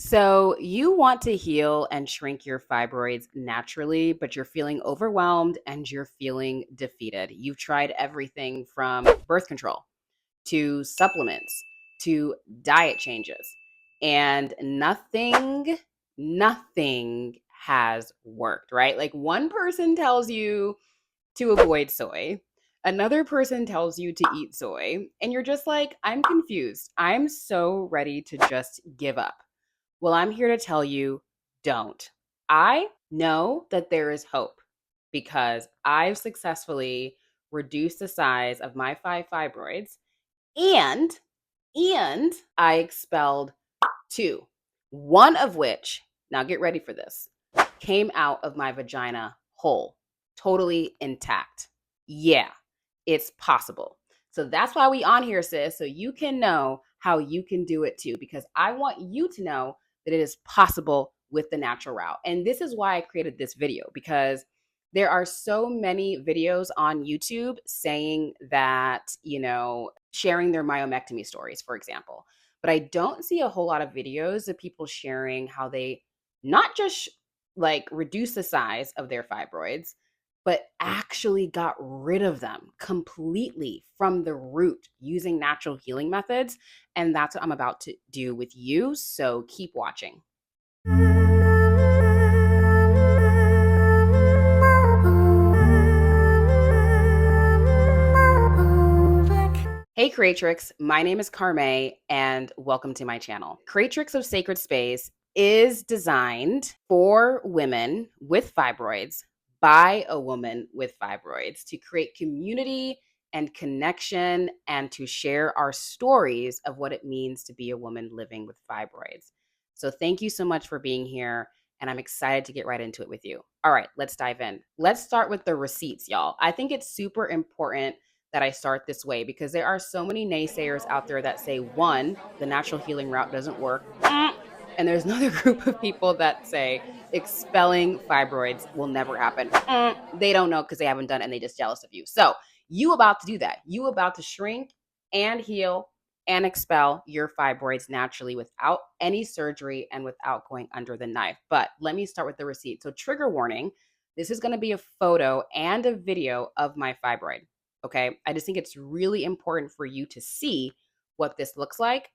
So, you want to heal and shrink your fibroids naturally, but you're feeling overwhelmed and you're feeling defeated. You've tried everything from birth control to supplements to diet changes, and nothing has worked, right? Like one person tells you to avoid soy, another person tells you to eat soy, and you're just like, I'm confused. I'm so ready to just give up. Well, I'm here to tell you don't. I know that there is hope because I've successfully reduced the size of my 5 fibroids and I expelled 2. One of which, now get ready for this, came out of my vagina whole, totally intact. Yeah, it's possible. So that's why we on here, sis, so you can know how you can do it too, because I want you to know that it is possible with the natural route. And this is why I created this video, because there are so many videos on YouTube saying that, sharing their myomectomy stories, for example. But I don't see a whole lot of videos of people sharing how they not just like reduce the size of their fibroids, but actually got rid of them completely from the root using natural healing methods. And that's what I'm about to do with you. So keep watching. Hey Creatrix, my name is Carme and welcome to my channel. Creatrix of Sacred Space is designed for women with fibroids by a woman with fibroids to create community and connection and to share our stories of what it means to be a woman living with fibroids. So thank you so much for being here and I'm excited to get right into it with you. All right, let's dive in. Let's start with the receipts, y'all. I think it's super important that I start this way because there are so many naysayers out there that say, one, the natural healing route doesn't work. And there's another group of people that say expelling fibroids will never happen. They don't know because they haven't done it and they just jealous of you. So you about to do that. You about to shrink and heal and expel your fibroids naturally without any surgery and without going under the knife. But let me start with the receipt. So trigger warning, this is going to be a photo and a video of my fibroid. Okay. I just think it's really important for you to see what this looks like.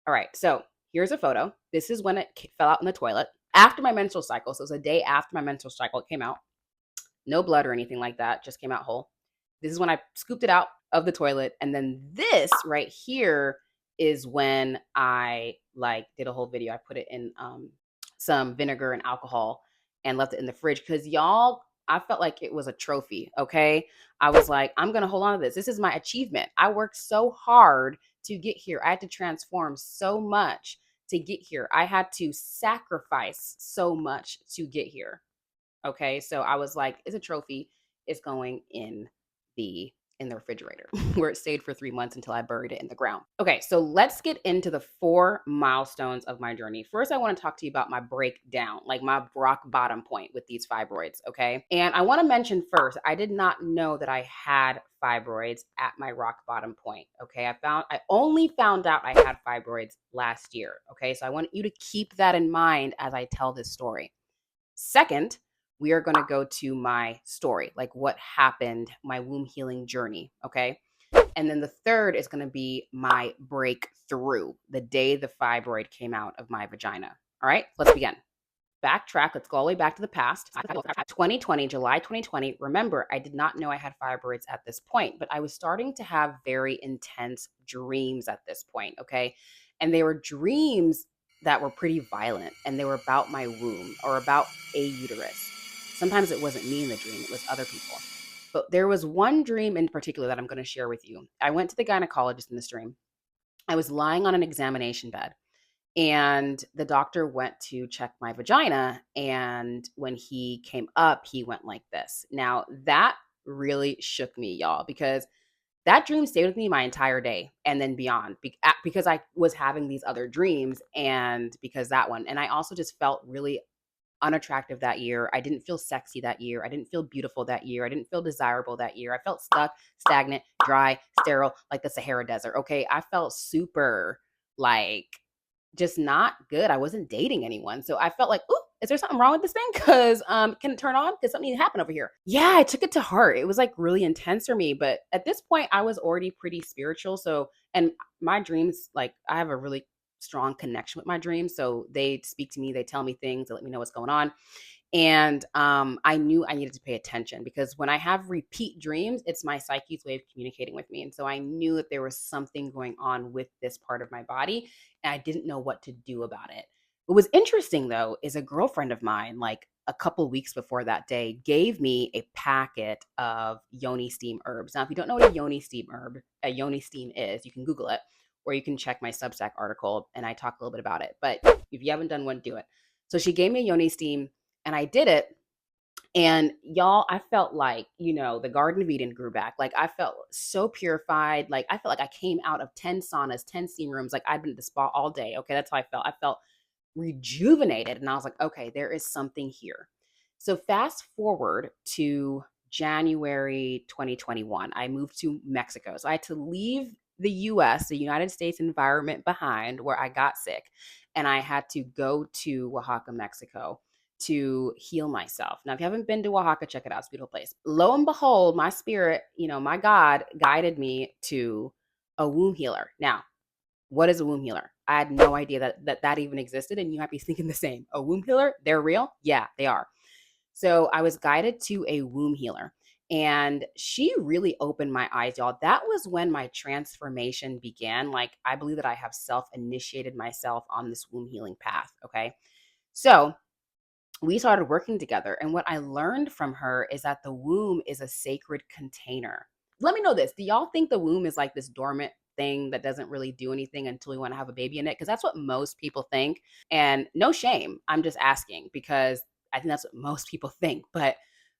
All right. So here's a photo. This is when it fell out in the toilet after my menstrual cycle. So it was a day after my menstrual cycle. It came out. No blood or anything like that. Just came out whole. This is when I scooped it out of the toilet. And then this right here is when I did a whole video. I put it in some vinegar and alcohol and left it in the fridge because y'all, I felt like it was a trophy. Okay. I was like, I'm going to hold on to this. This is my achievement. I worked so hard to get here. I had to transform so much to get here. I had to sacrifice so much to get here. Okay. So I was like, it's a trophy. It's going in the refrigerator where it stayed for 3 months until I buried it in the ground. Okay, so let's get into the 4 milestones of my journey. First, I want to talk to you about my breakdown, like my rock bottom point with these fibroids, okay? And I want to mention first, I did not know that I had fibroids at my rock bottom point, okay? I only found out I had fibroids last year, okay? So I want you to keep that in mind as I tell this story. Second, we are going to go to my story, like what happened, my womb healing journey. Okay. And then the third is going to be my breakthrough, the day the fibroid came out of my vagina. All right, let's begin. Backtrack. Let's go all the way back to the past. 2020, July 2020. Remember, I did not know I had fibroids at this point, but I was starting to have very intense dreams at this point. Okay. And they were dreams that were pretty violent and they were about my womb or about a uterus. Sometimes it wasn't me in the dream, it was other people. But there was one dream in particular that I'm going to share with you. I went to the gynecologist in this dream. I was lying on an examination bed and the doctor went to check my vagina. And when he came up, he went like this. Now, that really shook me, y'all, because that dream stayed with me my entire day and then beyond because I was having these other dreams and because that one. And I also just felt really unattractive that year. I didn't feel sexy that year. I didn't feel beautiful that year. I didn't feel desirable that year. I felt stuck, stagnant, dry, sterile, like the Sahara Desert. Okay. I felt super like just not good. I wasn't dating anyone. So I felt like, ooh, is there something wrong with this thing? Because can it turn on? Because something happened over here. Yeah, I took it to heart. It was like really intense for me. But at this point, I was already pretty spiritual. So, and my dreams, like I have a really strong connection with my dreams. So they speak to me, they tell me things, they let me know what's going on. And I knew I needed to pay attention because when I have repeat dreams, it's my psyche's way of communicating with me. And so I knew that there was something going on with this part of my body, and I didn't know what to do about it. What was interesting though is a girlfriend of mine, like a couple weeks before that day, gave me a packet of yoni steam herbs. Now, if you don't know what a yoni steam is, you can Google it, or you can check my Substack article, and I talk a little bit about it. But if you haven't done one, do it. So she gave me a yoni steam and I did it. And y'all, I felt like, the Garden of Eden grew back. Like I felt so purified. Like I felt like I came out of 10 saunas, 10 steam rooms. Like I'd been at the spa all day. Okay. That's how I felt. I felt rejuvenated. And I was like, okay, there is something here. So fast forward to January 2021, I moved to Mexico. So I had to leave the US, the United States environment behind where I got sick. And I had to go to Oaxaca, Mexico to heal myself. Now, if you haven't been to Oaxaca, check it out. It's a beautiful place. Lo and behold, my spirit, my God guided me to a womb healer. Now, what is a womb healer? I had no idea that even existed. And you might be thinking the same. A womb healer? They're real? Yeah, they are. So I was guided to a womb healer. And she really opened my eyes, y'all. That was when my transformation began. Like, I believe that I have self-initiated myself on this womb healing path. Okay. So we started working together. And what I learned from her is that the womb is a sacred container. Let me know this. Do y'all think the womb is like this dormant thing that doesn't really do anything until we want to have a baby in it? Because that's what most people think. And no shame. I'm just asking because I think that's what most people think. But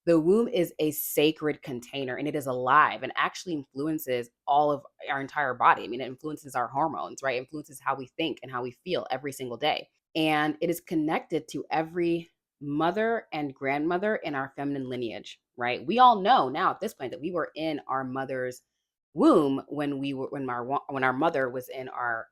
the womb is a sacred container and it is alive and actually influences all of our entire body. I mean, it influences our hormones, right? It influences how we think and how we feel every single day. And it is connected to every mother and grandmother in our feminine lineage, right? We all know now at this point that we were in our mother's womb when our mother was in our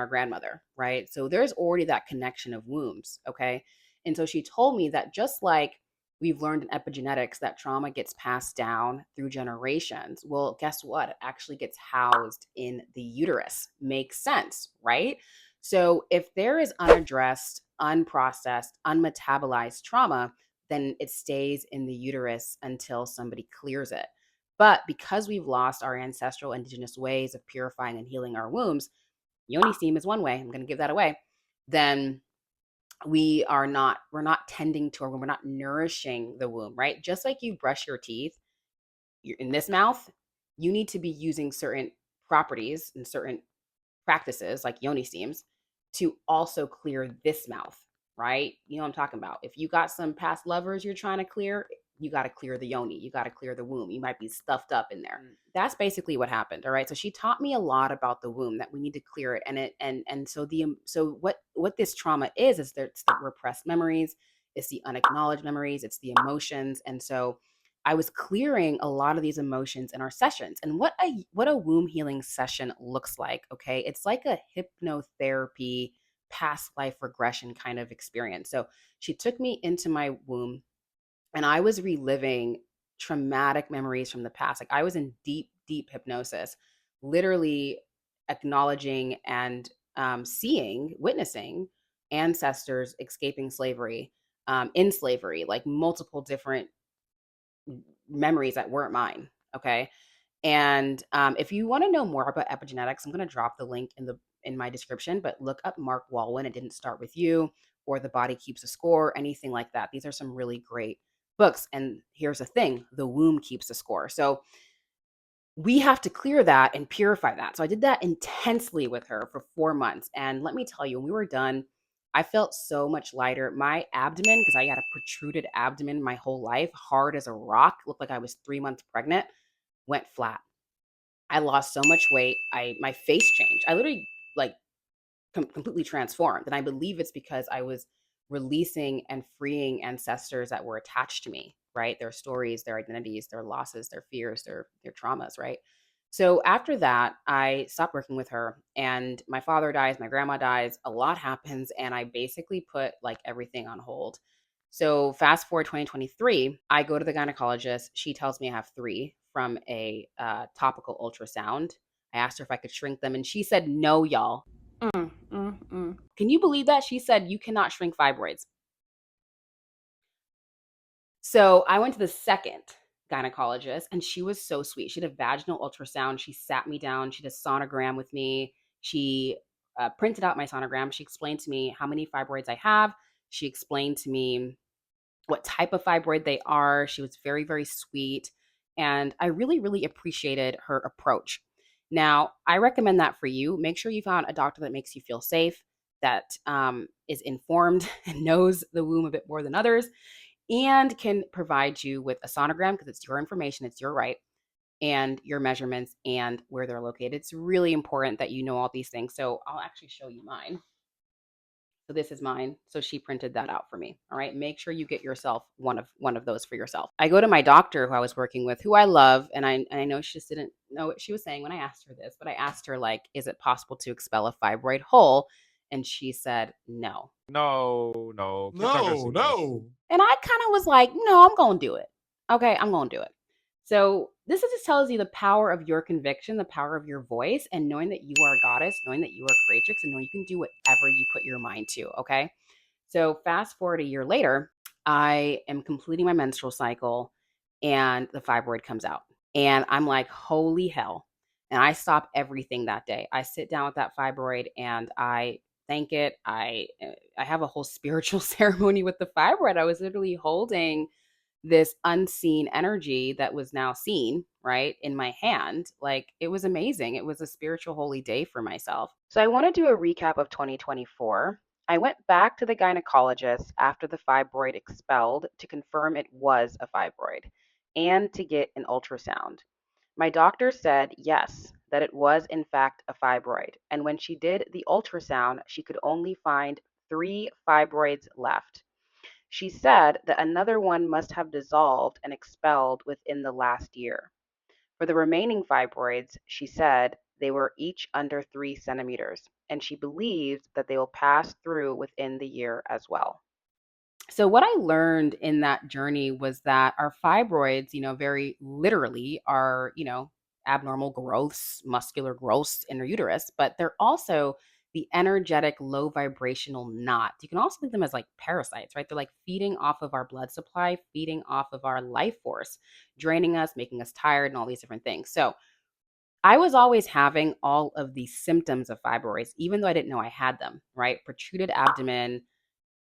grandmother, right? So there's already that connection of wombs, okay? And so she told me that just like we've learned in epigenetics that trauma gets passed down through generations. Well, guess what? It actually gets housed in the uterus. Makes sense, right? So if there is unaddressed, unprocessed, unmetabolized trauma, then it stays in the uterus until somebody clears it. But because we've lost our ancestral indigenous ways of purifying and healing our wombs, yoni steam is one way. I'm going to give that away. Then we're not tending to our womb. We're not nourishing the womb, right? Just like you brush your teeth, you're in this mouth, you need to be using certain properties and certain practices like yoni steams to also clear this mouth, right? You know what I'm talking about. If you got some past lovers you're trying to clear, you got to clear the yoni, you got to clear the womb. You might be stuffed up in there. That's basically what happened. All right. So she taught me a lot about the womb that we need to clear it. And so what this trauma is that it's the repressed memories, it's the unacknowledged memories, it's the emotions. And so I was clearing a lot of these emotions in our sessions. And what a womb healing session looks like, okay? It's like a hypnotherapy past life regression kind of experience. So she took me into my womb and I was reliving traumatic memories from the past. Like I was in deep, deep hypnosis, literally acknowledging and witnessing ancestors escaping slavery, in slavery, like multiple different memories that weren't mine. Okay. And if you want to know more about epigenetics, I'm going to drop the link in my description, but look up Mark Walwyn. It didn't start with you or The Body Keeps a Score, anything like that. These are some really great books. And here's the thing, the womb keeps a score. So we have to clear that and purify that. So I did that intensely with her for 4 months. And let me tell you, when we were done, I felt so much lighter. My abdomen, because I had a protruded abdomen my whole life, hard as a rock, looked like I was 3 months pregnant, went flat. I lost so much weight. My face changed. I literally like completely transformed. And I believe it's because I was releasing and freeing ancestors that were attached to me, right? Their stories, their identities, their losses, their fears, their traumas, right? So after that, I stopped working with her, and my father dies, my grandma dies, a lot happens, and I basically put like everything on hold. So fast forward 2023, I go to the gynecologist. She tells me I have three from a topical ultrasound. I asked her if I could shrink them, and she said no, y'all. Can you believe that? She said you cannot shrink fibroids. So I went to the second gynecologist, and she was so sweet. She did a vaginal ultrasound. She sat me down. She did a sonogram with me. She printed out my sonogram. She explained to me how many fibroids I have. She explained to me what type of fibroid they are. She was very, very sweet. And I really, really appreciated her approach. Now, I recommend that for you. Make sure you found a doctor that makes you feel safe, that is informed and knows the womb a bit more than others, and can provide you with a sonogram because it's your information, it's your right, and your measurements and where they're located. It's really important that you know all these things. So I'll actually show you mine. So this is mine. So she printed that out for me. All right. Make sure you get yourself one of those for yourself. I go to my doctor who I was working with, who I love, and I know she just didn't know what she was saying when I asked her this, but I asked her, like, is it possible to expel a fibroid whole? And she said no. No, no, kids aren't gonna No, see that. no. And I kind of was like, no, I'm going to do it. Okay, I'm going to do it. So this just tells you the power of your conviction, the power of your voice, and knowing that you are a goddess, knowing that you are creatrix, and knowing you can do whatever you put your mind to. Okay. So fast forward a year later, I am completing my menstrual cycle and the fibroid comes out. And I'm like, holy hell. And I stop everything that day. I sit down with that fibroid and I thank it. I have a whole spiritual ceremony with the fibroid. I was literally holding this unseen energy that was now seen, right, in my hand. Like, it was amazing. It was a spiritual holy day for myself. So I want to do a recap of 2024. I went back to the gynecologist after the fibroid expelled to confirm it was a fibroid and to get an ultrasound. My doctor said yes, that it was in fact a fibroid. And when she did the ultrasound, she could only find three fibroids left. She said that another one must have dissolved and expelled within the last year. For the remaining fibroids, she said they were each under 3 centimeters, and she believes that they will pass through within the year as well. So, what I learned in that journey was that our fibroids, very literally are, abnormal growths, muscular growths in our uterus, but they're also the energetic, low vibrational knots. You can also think of them as like parasites, right? They're like feeding off of our blood supply, feeding off of our life force, draining us, making us tired, and all these different things. So, I was always having all of these symptoms of fibroids, even though I didn't know I had them, right? Protruded abdomen,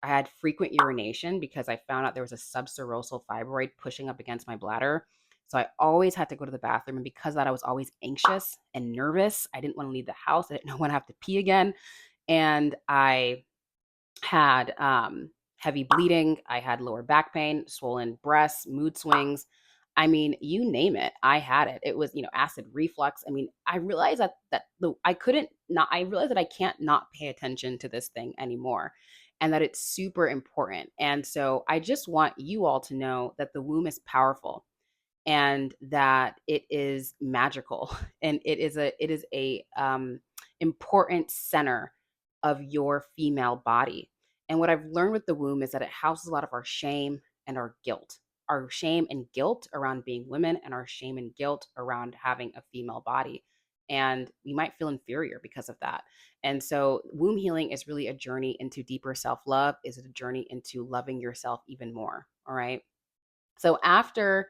I had frequent urination because I found out there was a submucosal fibroid pushing up against my bladder. So I always had to go to the bathroom. And because of that, I was always anxious and nervous. I didn't want to leave the house. I didn't know when I have to pee again. And I had heavy bleeding. I had lower back pain, swollen breasts, mood swings. I mean, you name it, I had it. It was, acid reflux. I mean, I realized I realized that I can't not pay attention to this thing anymore and that it's super important. And so I just want you all to know that the womb is powerful and that it is magical and it is a important center of your female body. And what I've learned with the womb is that it houses a lot of our shame and our guilt, our shame and guilt around being women, and our shame and guilt around having a female body. And we might feel inferior because of that. And so womb healing is really a journey into deeper self-love, is a journey into loving yourself even more. All right. So let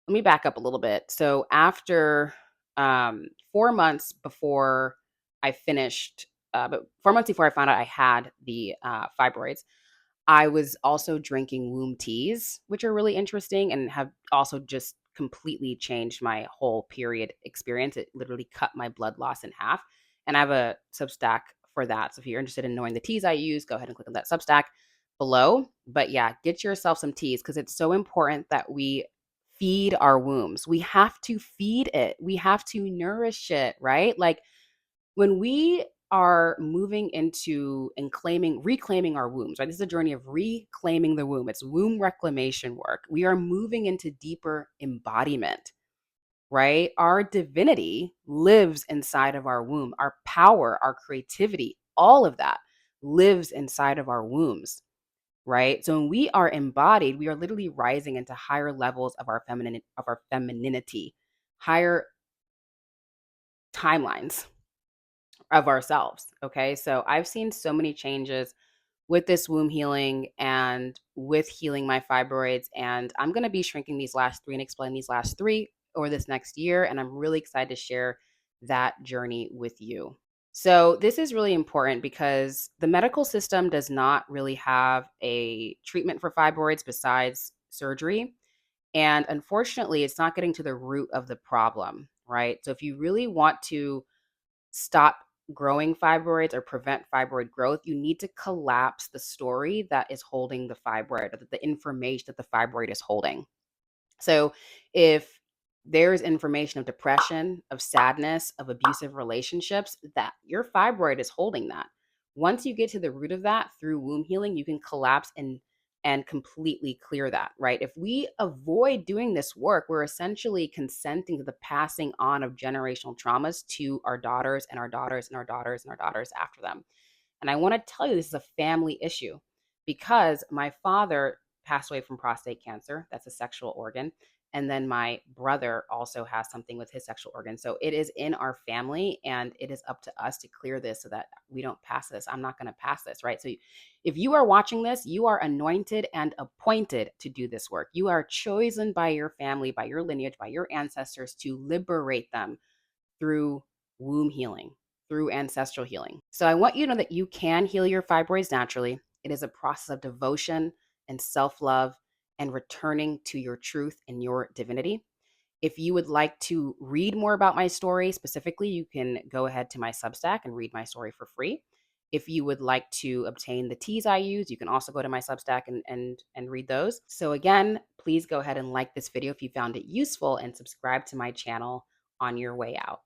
me back up a little bit. So after 4 months before I finished, but 4 months before I found out I had the fibroids, I was also drinking womb teas, which are really interesting and have also just completely changed my whole period experience. It literally cut my blood loss in half. And I have a Substack for that. So if you're interested in knowing the teas I use, go ahead and click on that Substack below. But yeah, get yourself some teas because it's so important that we feed our wombs. We have to feed it. We have to nourish it, right? Like, when we are moving into and reclaiming our wombs, right? This is a journey of reclaiming the womb. It's womb reclamation work. We are moving into deeper embodiment. right? Our divinity lives inside of our womb. Our power, our creativity, all of that lives inside of our wombs, right? So when we are embodied, we are literally rising into higher levels of our femininity, higher timelines of ourselves. Okay. So I've seen so many changes with this womb healing and with healing my fibroids. And I'm going to be shrinking these last three and explain these last three over this next year. And I'm really excited to share that journey with you. So, this is really important because the medical system does not really have a treatment for fibroids besides surgery. And unfortunately, it's not getting to the root of the problem, right? So, if you really want to stop growing fibroids or prevent fibroid growth, you need to collapse the story that is holding the fibroid, or the information that the fibroid is holding. So if there's information of depression, of sadness, of abusive relationships, that your fibroid is holding that. Once you get to the root of that through womb healing, you can collapse and completely clear that, right? If we avoid doing this work, we're essentially consenting to the passing on of generational traumas to our daughters and our daughters and our daughters and our daughters after them. And I want to tell you, this is a family issue because my father passed away from prostate cancer. That's a sexual organ. And then my brother also has something with his sexual organ. So it is in our family, and it is up to us to clear this so that we don't pass this. I'm not going to pass this, right? So if you are watching this, you are anointed and appointed to do this work. You are chosen by your family, by your lineage, by your ancestors to liberate them through womb healing, through ancestral healing. So I want you to know that you can heal your fibroids naturally. It is a process of devotion and self love and returning to your truth and your divinity. If you would like to read more about my story specifically, you can go ahead to my Substack and read my story for free. If you would like to obtain the teas I use, you can also go to my Substack and read those. So again, please go ahead and like this video if you found it useful and subscribe to my channel on your way out.